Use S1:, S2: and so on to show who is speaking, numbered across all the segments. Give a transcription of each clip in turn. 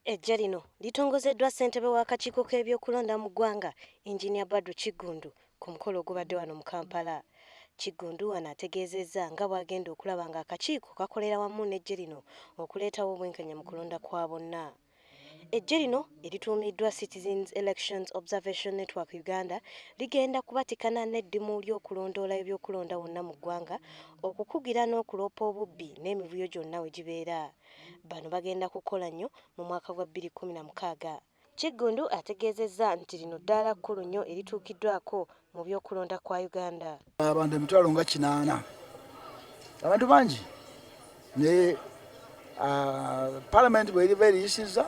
S1: Ejja lino litongozeddwa ssentebe w'akakiiko k'ebyokulonda mu ggwanga Engineer Badru Kigundu ku mukolo ogubadde wano mu Kampala. Kigundu wano ategeezezza nga bw'agenda okulaba ng'akakiiko kakolera wamu n'ejje lino okuleetawo obwenkanya mu kulonda kwa bonna. Ejje lino erituumiddwa Citizens Elections Observation Network Uganda ligenda kubatikana n'eddimu ly'okulondoola ebyokulonda wonna mu ggwanga okukugira n'okuloopa obubbi n'emivuyo gyonna we gibeera. Bano bagenda kukola nnyo mu mwaka gwa 2016. Kigundu ategeezezza nti lino ddaala kkulu nnyo erituukiddwako mu by'okulonda kwa Uganda.
S2: Abantu emitwalo nga 8 abantu bangi naye Parliament bw'eriba eriyisizza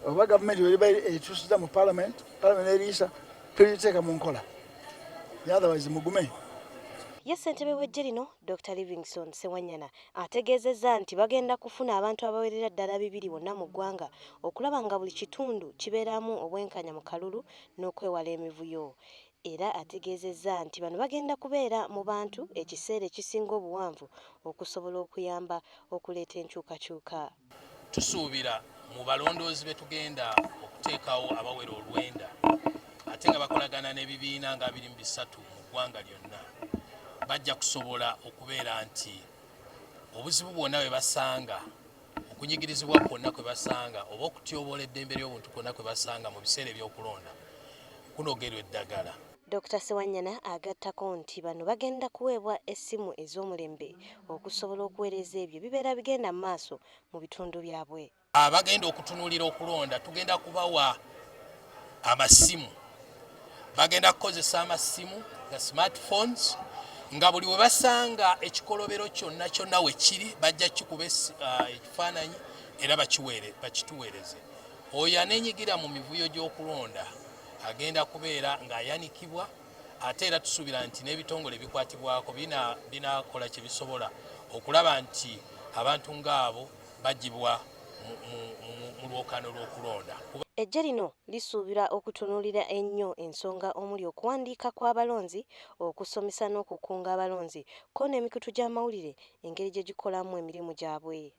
S2: oba gavumenti bw'eriba etuusizza mu Parliament eriyisa tuliteeka mu nkola, otherwise mugume.
S1: Ye ssentebe w'ejje lino Dr. Livingstone Ssewanyana ategeezezza nti bagenda kufuna abantu abawerera ddala 200 bonna mu ggwanga okulaba nga buli kitundu kibeeramu obwenkanya mu kalulu n'okwewala emivuyo. Era ategeezezza nti bano bagenda kubeera mu bantu ekiseera ekisinga obuwanvu okusobola okuyamba okuleeta enkyukakyuka.
S3: Tusuubira mu balondoozi be tugenda okuteekawo abawera 900 ate nga bakolagana n'ebibiina nga 23 mu ggwanga lyonna. Bajja kusobola okubeera nti obuzibu bwonna bwe basanga, okunyigirizibwa kwonna kwe basanga oba okutyoboola eddembe ly'obuntu kwonna kwe basanga mu biseera by'okulonda kunogerwa eddagala.
S1: Dr. Ssewanyana agattako nti bano bagenda kuweebwa essimu ez'omulembe okusobola okuweereza ebyo bibeera bigenda mu maaso mu bitundu byabwe.
S3: Abagenda okutunuulira okulonda tugenda kubawa amasimu. Bagenda kukozesa amasimu ga smartphones nga buli we basanga ekikolobero kyonna kyonna we kiri bajja kikuba ekifaananyi era bakituweereze. Oyo aneenyigira mu mivuyo gy'okulonda agenda kubeera ng'ayanikibwa ate era tusuubira nti n'ebitongole ebikwatibwako binakola kye bisobola okulaba nti abantu ng'abo bagibwa mu lwokaano lw'okulonda.
S1: Ejje lino lisuubira okutunuulira ennyo ensonga omuli okuwandiika kw'abalonzi, okusomesa n'okukunga abalonzi ko n'emikutu gy'amawulire engeri gye gikolamu emirimu gyabwe.